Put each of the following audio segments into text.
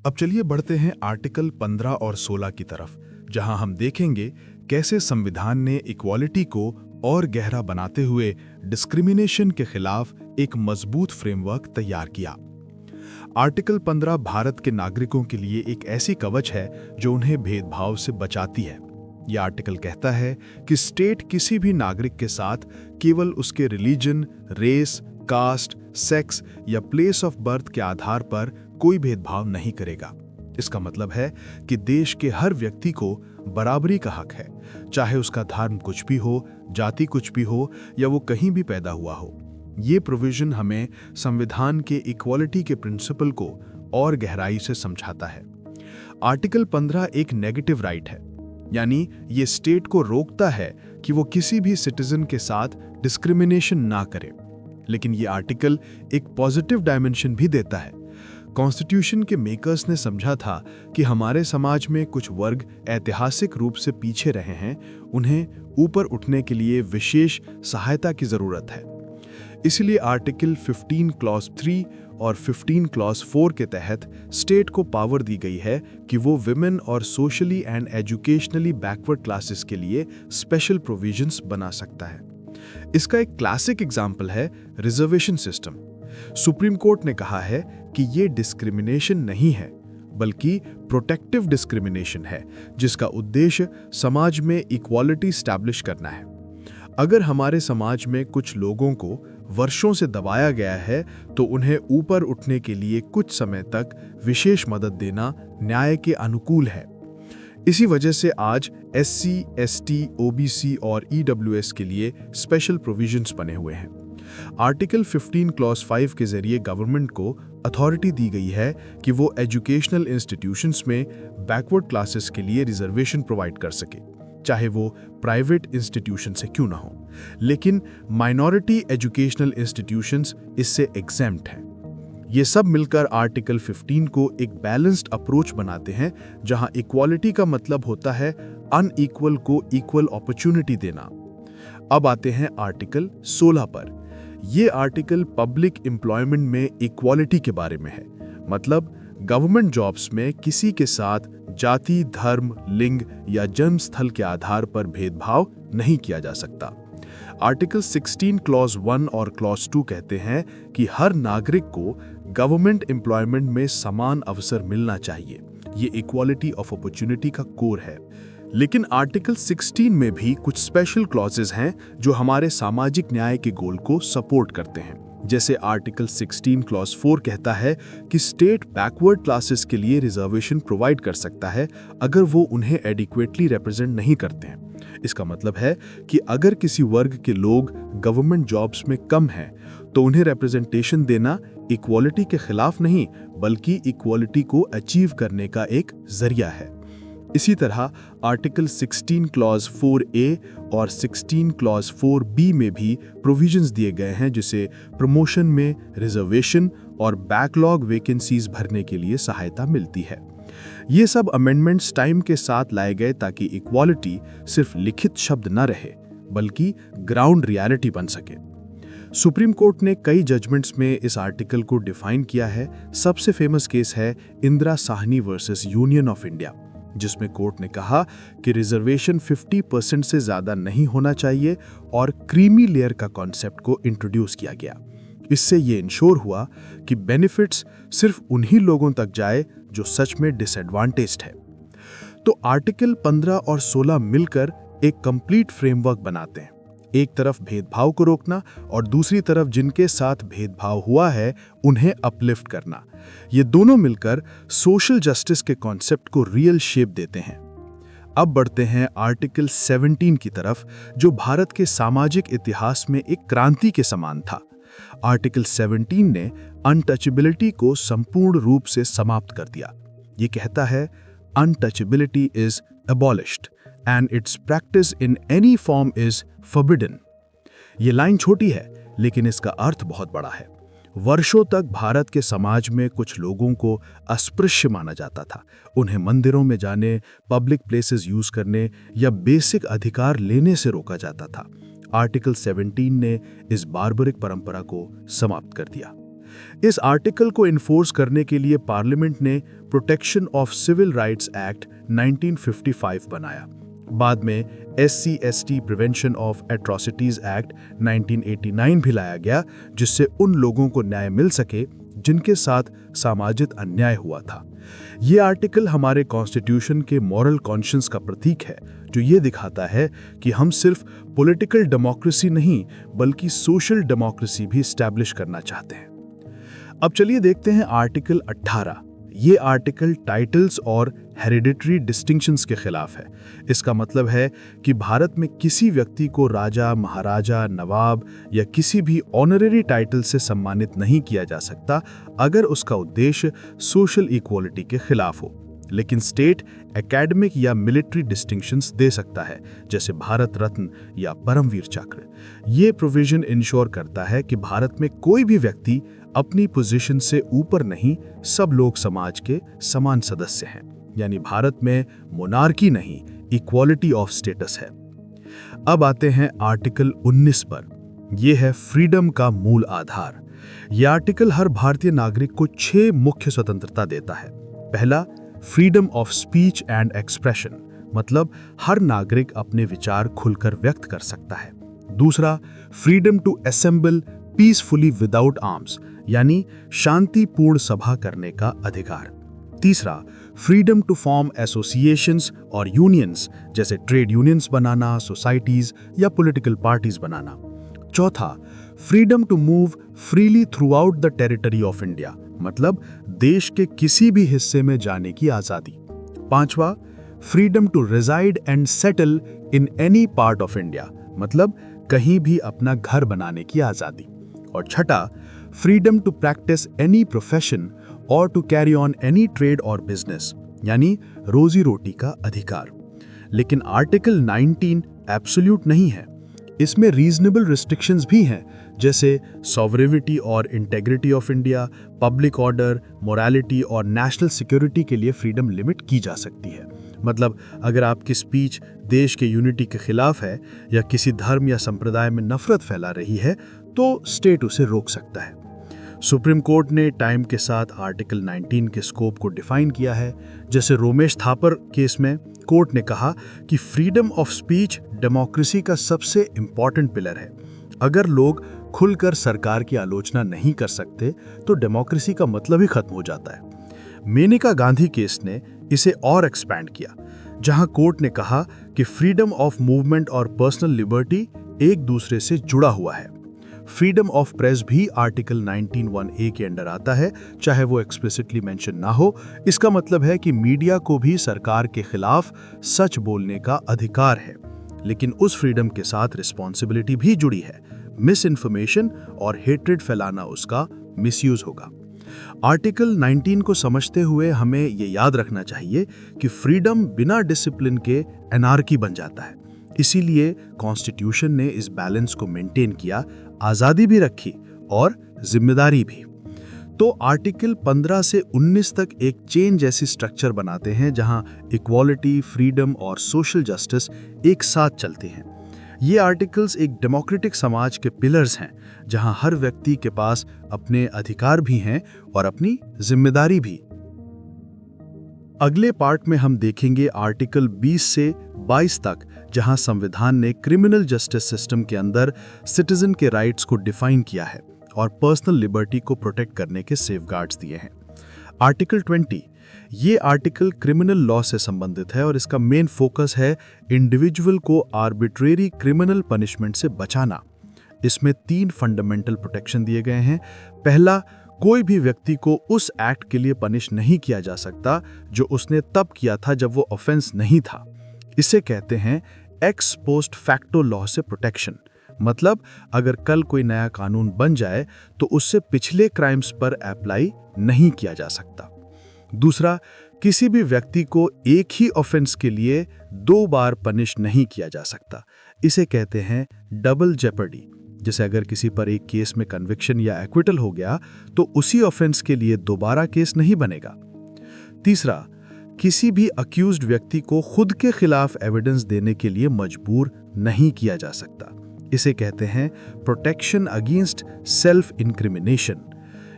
अब चलिए बढ़ते हैं आर्टिकल 15 और 16 की तरफ, जहां हम देखेंगे कैसे संविधान ने इक्वालिटी को और गहरा बनाते हुए डिस्क्रिमिनेशन के खिलाफ एक मजबूत फ्रेमवर्क तैयार किया। आर्टिकल 15 भारत के नागरिकों के लिए एक ऐसी कवच है जो उन्हें भेदभाव से बचाती है। यह आर्टिकल कहता है कि स्टेट किसी भी नागरिक के साथ केवल उसके रिलीजन, रेस, कास्ट, सेक्स या प्लेस ऑफ बर्थ के आधार पर कोई भेदभाव नहीं करेगा। इसका मतलब है कि देश के हर व्यक्ति को बराबरी का हक है, चाहे उसका धर्म कुछ भी हो, जाति कुछ भी हो या वो कहीं भी पैदा हुआ हो। ये प्रोविजन हमें संविधान के इक्वालिटी के प्रिंसिपल को और गहराई से समझाता है। आर्टिकल 15 एक नेगेटिव राइट है, यानी ये स्टेट को रोकता है कि वो किसी भी सिटीजन के साथ डिस्क्रिमिनेशन ना करे। लेकिन ये आर्टिकल एक पॉजिटिव डायमेंशन भी देता है। कॉन्स्टिट्यूशन के मेकर्स ने समझा था कि हमारे समाज में कुछ वर्ग ऐतिहासिक रूप से पीछे रहे हैं, उन्हें ऊपर उठने के लिए विशेष सहायता की जरूरत है। इसलिए आर्टिकल 15 क्लॉज 3 और 15 क्लॉज 4 के तहत स्टेट को पावर दी गई है कि वो विमेन और socially and educationally backward classes के लिए स्पेशल प्रोविजंस बना सकता है। इसका एक क्लासिक एग्जाम्पल है रिजर्वेशन सिस्टम। सुप्रीम कोर्ट ने कहा है कि ये डिस्क्रिमिनेशन नहीं है, बल्कि प्रोटेक्टिव डिस्क्रिमिनेशन है, जिसका उद्देश्य समाज में इक्वालिटी स्टैब्लिश करना है। अगर हमारे समाज में कुछ लोगों को वर्षों से दबाया गया है, तो उन्हें ऊपर उठने के लिए कुछ समय तक विशेष मदद देना न्याय के अनुकूल है। इसी वजह से आज SC, ST, OBC और EWS के लिए स्पेशल प्रोविजंस बने हुए हैं। आर्टिकल 15 क्लॉज 5 के जरिए गवर्नमेंट को अथॉरिटी दी गई है कि वो एजुकेशनल इंस्टीट्यूशंस में बैकवर्ड क्लासेस के लिए रिजर्वेशन प्रोवाइड कर सके, चाहे वो प्राइवेट इंस्टीट्यूशन से क्यों ना हो। लेकिन माइनॉरिटी एजुकेशनल इंस्टीट्यूशंस इससे एग्जेम्प्ट हैं। ये सब मिलकर आर्टिकल 15 को एक बैलेंस्ड अप्रोच बनाते हैं, जहां इक्वालिटी का मतलब होता है अनइक्वल को इक्वल अपॉर्चुनिटी देना। अब आते हैं आर्टिकल 16 पर। ये आर्टिकल पब्लिक एम्प्लॉयमेंट में इक्वालिटी के बारे में है, मतलब गवर्नमेंट जॉब्स में किसी के साथ जाति, धर्म, लिंग या जन्म स्थल के आधार पर भेदभाव नहीं किया जा सकता। आर्टिकल 16 क्लॉज 1 और क्लॉज 2 कहते हैं कि हर नागरिक को गवर्नमेंट एम्प्लॉयमेंट में समान अवसर मिलना चाहिए। ये इक्वालिटी ऑफ अपॉर्चुनिटी का कोर है। लेकिन आर्टिकल 16 में भी कुछ स्पेशल क्लॉजेस हैं जो हमारे सामाजिक न्याय के गोल को सपोर्ट करते हैं। जैसे आर्टिकल 16 क्लॉज 4 कहता है कि स्टेट बैकवर्ड क्लासेस के लिए रिजर्वेशन प्रोवाइड कर सकता है अगर वो उन्हें एडिक्वेटली रिप्रेजेंट नहीं करते हैं। इसका मतलब है कि अगर किसी वर्ग के लोग गवर्नमेंट जॉब्स में कम हैं, तो उन्हें रिप्रेजेंटेशन देना इक्वालिटी के खिलाफ नहीं, बल्कि इक्वालिटी को अचीव करने का एक जरिया है। इसी तरह आर्टिकल 16 क्लॉज 4A और 16 क्लॉज 4B में भी प्रोविजंस दिए गए हैं, जिसे प्रमोशन में रिजर्वेशन और बैकलॉग वैकेंसीज भरने के लिए सहायता मिलती है। ये सब अमेंडमेंट्स टाइम के साथ लाए गए ताकि इक्वालिटी सिर्फ लिखित शब्द न रहे, बल्कि ग्राउंड रियलिटी बन सके। सुप्रीम कोर्ट ने कई जजमेंट्स में इस आर्टिकल को डिफाइन किया है। सबसे फेमस केस है Indira Sahni versus union of India, जिसमें कोर्ट ने कहा कि रिजर्वेशन 50% से ज्यादा नहीं होना चाहिए और क्रीमी लेयर का कॉन्सेप्ट को इंट्रोड्यूस किया गया। इससे ये इंश्योर हुआ कि बेनिफिट्स सिर्फ उन्हीं लोगों तक जाए जो सच में डिसएडवांटेज्ड है। तो आर्टिकल 15 और 16 मिलकर एक कंप्लीट फ्रेमवर्क बनाते हैं। एक तरफ भेदभाव को रोकना और दूसरी तरफ जिनके साथ भेदभाव हुआ है उन्हें अपलिफ्ट करना। ये दोनों मिलकर सोशल जस्टिस के कॉन्सेप्ट को रियल शेप देते हैं। अब बढ़ते हैं आर्टिकल 17 की तरफ, जो भारत के सामाजिक इतिहास में एक क्रांति के समान था। आर्टिकल 17 ने अनटचेबिलिटी को संपूर्ण रूप से समाप्त कर दिया। ये कहता है untouchability is abolished and its practice in any form is forbidden। ये लाइन छोटी है, लेकिन इसका अर्थ बहुत बड़ा है। वर्षों तक भारत के समाज में कुछ लोगों को अस्पृश्य माना जाता था। उन्हें मंदिरों में जाने, पब्लिक प्लेसेस यूज करने या बेसिक अधिकार लेने से रोका जाता था। आर्टिकल 17 ने इस बार्बरिक परंपरा को समाप्त कर दिया। इस आर्टिकल को इन्फोर्स करने के लिए पार्लियामेंट ने protection of civil rights act 1955 बनाया। बाद में SC/ST prevention of atrocities act 1989 भी लाया गया, जिससे उन लोगों को न्याय मिल सके जिनके साथ सामाजिक अन्याय हुआ था। ये आर्टिकल हमारे कॉन्स्टिट्यूशन के मॉरल कॉन्शियस का प्रतीक है, जो ये दिखाता है कि हम सिर्फ पॉलिटिकल डेमोक्रेसी नहीं बल्कि सोशल डेमोक्रेसी भी स्टैब्लिश करना चाहते हैं। अब चलिए देखते हैं आर्टिकल 18। ये आर्टिकल टाइटल्स और हेरिडिटरी डिस्टिंक्शंस के खिलाफ है। इसका मतलब है कि भारत में किसी व्यक्ति को राजा, महाराजा, नवाब या किसी भी ऑनररी टाइटल से सम्मानित नहीं किया जा सकता अगर उसका उद्देश्य सोशल इक्वालिटी के खिलाफ हो। लेकिन स्टेट एकेडमिक या मिलिट्री डिस्टिंक्शंस दे सकता है, जैसे भारत रत्न या परमवीर चक्र। ये प्रोविजन इंश्योर करता है कि भारत में कोई भी व्यक्ति अपनी पोजीशन से ऊपर नहीं, सब लोग समाज के समान सदस्य हैं। यानी भारत में मोनार्की नहीं, इक्वालिटी ऑफ स्टेटस है। अब आते हैं आर्टिकल 19 पर। यह है फ्रीडम का मूल आधार। यह आर्टिकल हर भारतीय नागरिक को 6 मुख्य स्वतंत्रता देता है। पहला, freedom of speech and expression, मतलब हर नागरिक अपने विचार खुलकर व्यक्त कर सकता है। दूसरा, freedom to assemble peacefully without arms, यानी शांतिपूर्ण सभा करने का अधिकार। तीसरा, फ्रीडम टू फॉर्म एसोसिएशंस और यूनियंस, जैसे ट्रेड यूनियंस बनाना, सोसाइटीज या पॉलिटिकल पार्टीज बनाना। चौथा, freedom to move freely throughout the territory of India, मतलब देश के किसी भी हिस्से में जाने की आजादी। पांचवा, freedom to reside and settle in any part of India, मतलब कहीं भी अपना घर बनाने की आजादी। और छठा, freedom to practise any profession और to carry on any trade और बिजनेस, यानी रोजी रोटी का अधिकार। लेकिन आर्टिकल 19 एब्सोल्यूट नहीं है। इसमें रीजनेबल रिस्ट्रिक्शंस भी हैं, जैसे सॉवरेनिटी और integrity of India, public order, morality और नेशनल सिक्योरिटी के लिए फ्रीडम लिमिट की जा सकती है। मतलब अगर आपकी स्पीच देश के यूनिटी के खिलाफ है या किसी धर्म या संप्रदाय में नफरत फैला रही है, तो स्टेट उसे रोक सकता है। सुप्रीम कोर्ट ने टाइम के साथ आर्टिकल 19 के स्कोप को डिफाइन किया है। जैसे रोमेश थापर केस में कोर्ट ने कहा कि फ्रीडम ऑफ स्पीच डेमोक्रेसी का सबसे इंपॉर्टेंट पिलर है। अगर लोग खुलकर सरकार की आलोचना नहीं कर सकते तो डेमोक्रेसी का मतलब ही खत्म हो जाता है। मेनका गांधी केस ने इसे और एक्सपैंड किया, जहां कोर्ट ने कहा कि फ्रीडम ऑफ मूवमेंट और पर्सनल लिबर्टी एक दूसरे से जुड़ा हुआ है। फ्रीडम ऑफ प्रेस भी आर्टिकल 19(1)(a) के अंडर आता है, चाहे वो एक्सप्लिसिटली मेंशन ना हो। इसका मतलब है कि मीडिया को भी सरकार के खिलाफ सच बोलने का अधिकार है, लेकिन उस फ्रीडम के साथ रिस्पॉन्सिबिलिटी भी जुड़ी है। मिस इन्फॉर्मेशन और हेट्रेड फैलाना उसका मिसयूज होगा। आर्टिकल 19 को समझते हुए हमें ये याद रखना चाहिए कि फ्रीडम बिना डिसिप्लिन के एनार्की बन जाता है। इसीलिए कॉन्स्टिट्यूशन ने इस बैलेंस को मेंटेन किया, आज़ादी भी रखी और जिम्मेदारी भी। तो आर्टिकल 15 से 19 तक एक चेन जैसी स्ट्रक्चर बनाते हैं, जहां इक्वालिटी, फ्रीडम और सोशल जस्टिस एक साथ चलते हैं। ये आर्टिकल्स एक डेमोक्रेटिक समाज के पिलर्स हैं, जहां हर व्यक्ति के पास अपने अधिकार भी हैं और अपनी जिम्मेदारी भी। अगले पार्ट में हम देखेंगे आर्टिकल 20 से 22 तक, जहां संविधान ने क्रिमिनल जस्टिस सिस्टम के अंदर सिटीजन के राइट्स को डिफाइन किया है और पर्सनल लिबर्टी को प्रोटेक्ट करने के सेफगार्ड्स दिए हैं। आर्टिकल 20, ये आर्टिकल क्रिमिनल लॉ से संबंधित है और इसका मेन फोकस है इंडिविजुअल को आर्बिट्रेरी क्रिमिनल पनिशमेंट से बचाना। इसमें 3 फंडामेंटल प्रोटेक्शन दिए गए हैं। पहला, कोई भी व्यक्ति को उस एक्ट के लिए पनिश नहीं किया जा सकता जो उसने तब किया था जब वो ऑफेंस नहीं था। इसे कहते हैं एक्स पोस्ट फैक्टो लॉ से प्रोटेक्शन। मतलब अगर कल कोई नया कानून बन जाए तो उससे पिछले क्राइम्स पर अप्लाई नहीं किया जा सकता। दूसरा, किसी भी व्यक्ति को एक ही ऑफेंस के लिए 2 बार पनिश नहीं किया जा सकता। इसे कहते हैं डबल जेपर्डी। जैसे अगर किसी पर एक केस में कन्विक्शन या एक्विटल हो गया तो उसी ऑफेंस के लिए दोबारा केस नहीं बनेगा। तीसरा, किसी भी अक्यूज्ड व्यक्ति को खुद के खिलाफ एविडेंस देने के लिए मजबूर नहीं किया जा सकता। इसे कहते हैं प्रोटेक्शन अगेंस्ट सेल्फ इंक्रिमिनेशन।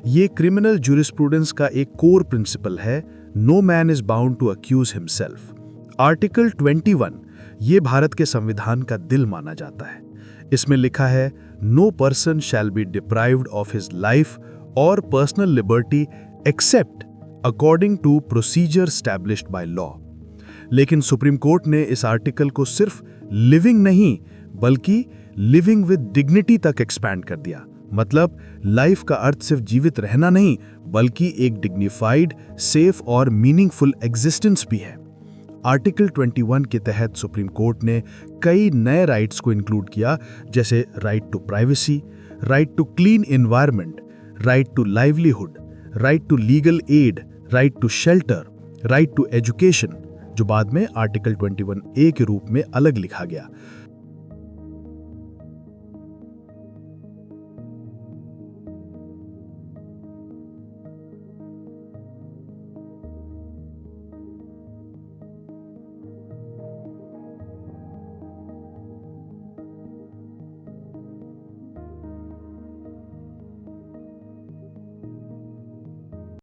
ये क्रिमिनल जूरिस्प्रूडेंस का एक कोर प्रिंसिपल है, no man is bound to accuse himself. Article 21 ये भारत के संविधान का दिल माना जाता है। इसमें लिखा है, no person shall be deprived of his life और personal liberty except according to procedure established by law. लेकिन सुप्रीम कोर्ट ने इस आर्टिकल को सिर्फ लिविंग नहीं बल्कि लिविंग विद डिग्निटी तक एक्सपैंड कर दिया। मतलब लाइफ का अर्थ सिर्फ जीवित रहना नहीं बल्कि एक डिग्निफाइड, सेफ और मीनिंगफुल एग्जिस्टेंस भी है। आर्टिकल 21 के तहत सुप्रीम कोर्ट ने कई नए राइट्स को इंक्लूड किया, जैसे right to privacy, right to clean environment, right to livelihood, right to legal aid, right to shelter, right to education, जो बाद में आर्टिकल 21A के रूप में अलग लिखा गया।